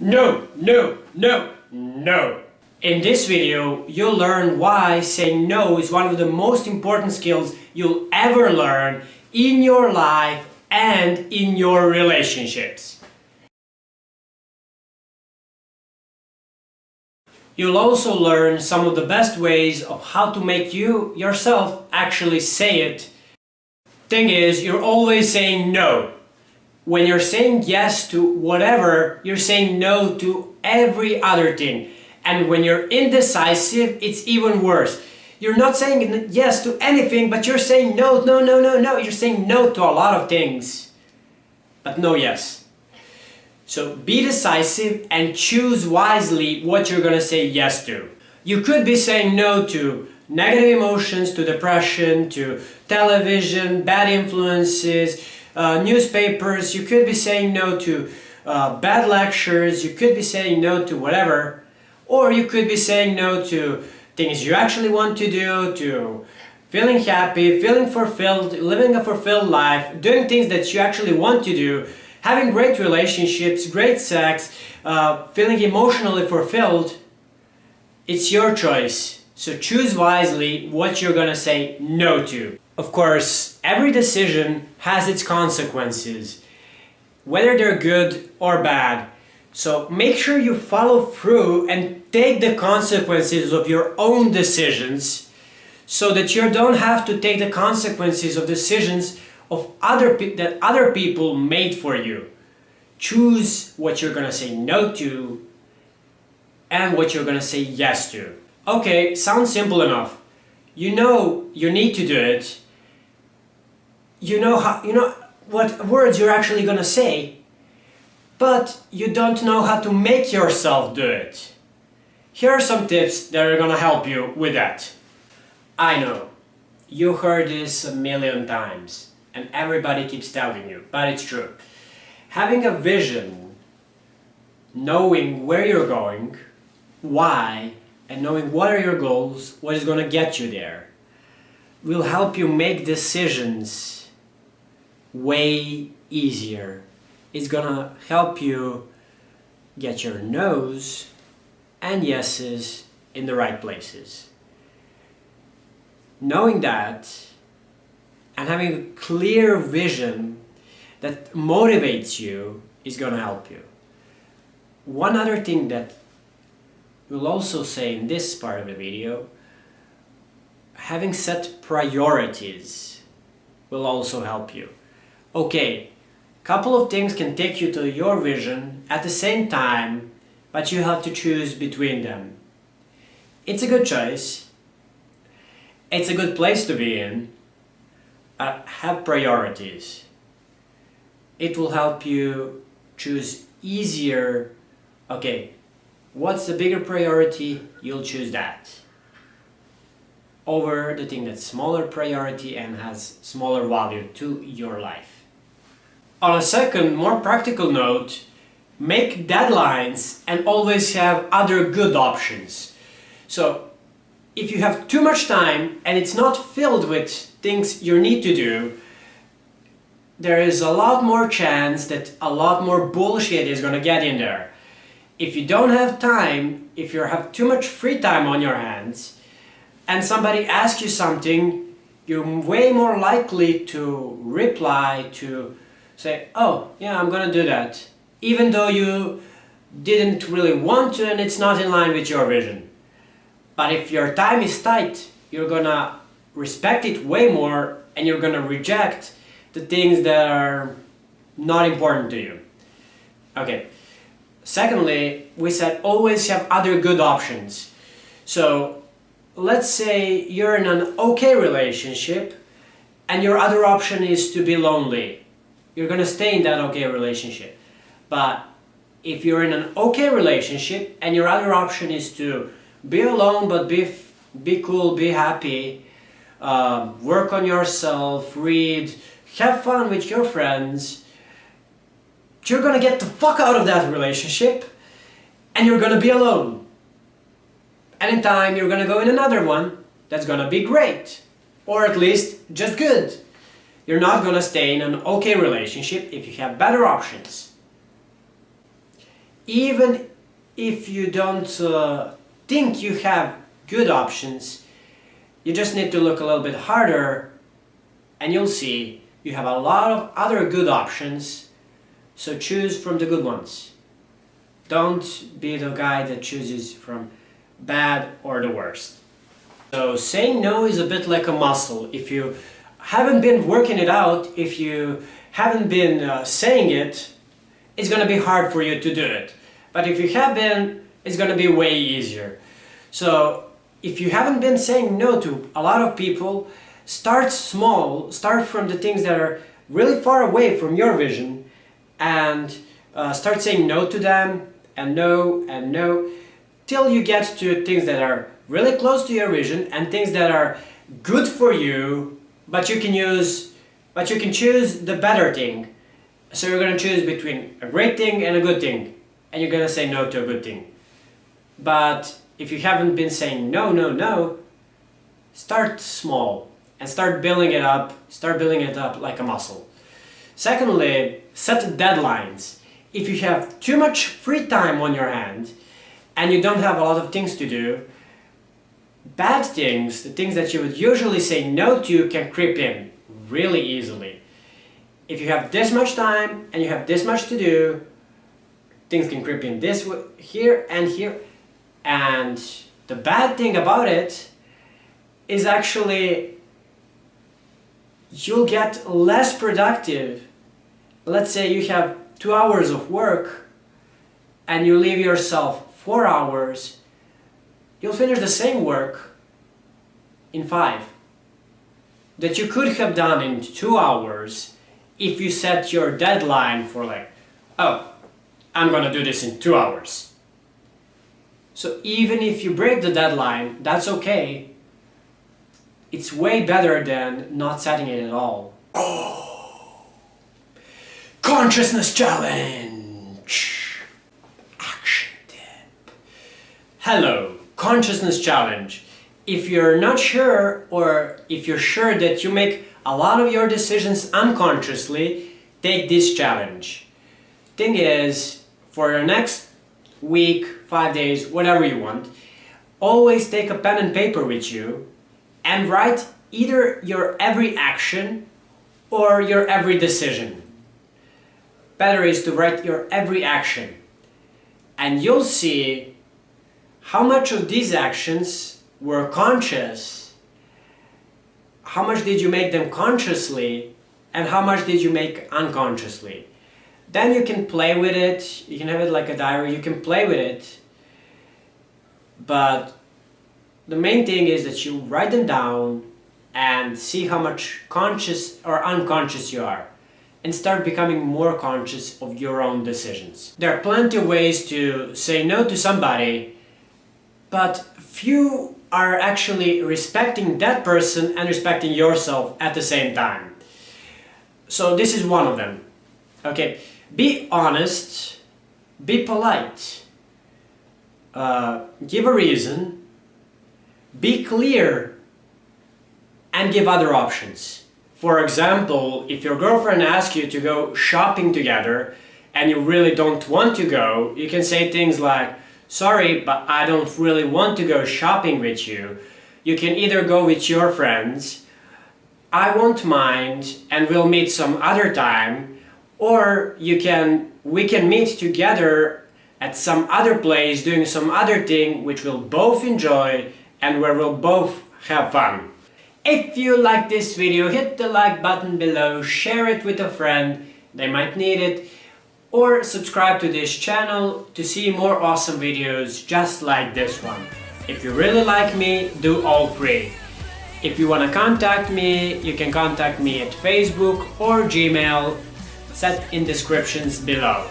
No, no, no, no. In this video, you'll learn why saying no is one of the most important skills you'll ever learn in your life and in your relationships. You'll also learn some of the best ways of how to make you yourself actually say it. Thing is, you're always saying no. When you're saying yes to whatever, you're saying no to every other thing. And when you're indecisive, it's even worse. You're not saying yes to anything, but you're saying no, no, no, no, no. You're saying no to a lot of things, but no yes. So be decisive and choose wisely what you're gonna say yes to. You could be saying no to negative emotions, to depression, to television, bad influences, newspapers. You could be saying no to bad lectures. You could be saying no to whatever. Or you could be saying no to things you actually want to do, to feeling happy, feeling fulfilled, living a fulfilled life, doing things that you actually want to do, having great relationships, great sex, feeling emotionally fulfilled. It's your choice. So choose wisely what you're gonna say no to. Of course, every decision has its consequences, whether they're good or bad. So make sure you follow through and take the consequences of your own decisions so that you don't have to take the consequences of decisions of that other people made for you. Choose what you're gonna say no to and what you're gonna say yes to. Okay, sounds simple enough. You know you need to do it. You know what words you're actually gonna say, but you don't know how to make yourself do it. Here are some tips that are gonna help you with that. I know, you heard this a million times and everybody keeps telling you, but it's true. Having a vision, knowing where you're going, why, and knowing what are your goals, what is gonna get you there, will help you make decisions way easier. It's gonna help you get your no's and yeses in the right places. Knowing that and having a clear vision that motivates you is gonna help you. One other thing that we'll also say in this part of the video, having set priorities will also help you. Okay, couple of things can take you to your vision at the same time, but you have to choose between them. It's a good choice. It's a good place to be in. Have priorities. It will help you choose easier. Okay, what's the bigger priority? You'll choose that over the thing that's smaller priority and has smaller value to your life. On a second, more practical note, make deadlines and always have other good options. So if you have too much time and it's not filled with things you need to do, there is a lot more chance that a lot more bullshit is gonna get in there. If you don't have time, if you have too much free time on your hands, and somebody asks you something, you're way more likely to reply, to say, oh, yeah, I'm gonna do that, even though you didn't really want to and it's not in line with your vision. But if your time is tight, you're gonna respect it way more and you're gonna reject the things that are not important to you. Okay. Secondly, we said always have other good options. So let's say you're in an okay relationship and your other option is to be lonely. You're gonna stay in that okay relationship. But if you're in an okay relationship and your other option is to be alone but be cool, be happy, work on yourself, read, have fun with your friends, you're gonna get the fuck out of that relationship and you're gonna be alone. And in time you're gonna go in another one that's gonna be great, or at least just good. You're not gonna stay in an okay relationship if you have better options. even if you don't think you have good options, you just need to look a little bit harder and you'll see you have a lot of other good options, so choose from the good ones. Don't be the guy that chooses from bad or the worst. So saying no is a bit like a muscle. If you haven't been working it out, if you haven't been saying it, it's gonna be hard for you to do it. But if you have been, it's gonna be way easier. So if you haven't been saying no to a lot of people, start small, start from the things that are really far away from your vision, and start saying no to them, and no, till you get to things that are really close to your vision and things that are good for you, but you can choose the better thing. So you're gonna choose between a great thing and a good thing, and you're gonna say no to a good thing. But if you haven't been saying no, start small and start building it up like a muscle. Secondly, set deadlines. If you have too much free time on your hand and you don't have a lot of things to do, bad things, the things that you would usually say no to, can creep in really easily. If you have this much time and you have this much to do, things can creep in this here and here. And the bad thing about it is actually you'll get less productive. Let's say you have 2 hours of work and you leave yourself 4 hours, you'll finish the same work in 5 that you could have done in 2 hours if you set your deadline for like, oh, I'm gonna do this in 2 hours. So even if you break the deadline, that's okay. It's way better than not setting it at all. Oh! Consciousness challenge! Action tip. Hello, consciousness challenge. If you're not sure, or if you're sure that you make a lot of your decisions unconsciously, take this challenge. Thing is, for your next week, 5 days, whatever you want, always take a pen and paper with you and write either your every action or your every decision. Better is to write your every action, and you'll see how much of these actions were conscious, how much did you make them consciously, and how much did you make unconsciously. Then you can play with it, you can have it like a diary, you can play with it, but the main thing is that you write them down and see how much conscious or unconscious you are, and start becoming more conscious of your own decisions. There are plenty of ways to say no to somebody, but few are actually respecting that person and respecting yourself at the same time. So this is one of them. Okay, be honest, be polite, give a reason, be clear, and give other options. For example, if your girlfriend asks you to go shopping together and you really don't want to go, you can say things like, sorry, but I don't really want to go shopping with you. You can either go with your friends, I won't mind, and we'll meet some other time, or we can meet together at some other place doing some other thing which we'll both enjoy and where we'll both have fun. If you like this video, hit the like button below, share it with a friend, they might need it, or subscribe to this channel to see more awesome videos just like this one. If you really like me, do all 3. If you want to contact me, you can contact me at Facebook or Gmail, set in descriptions below.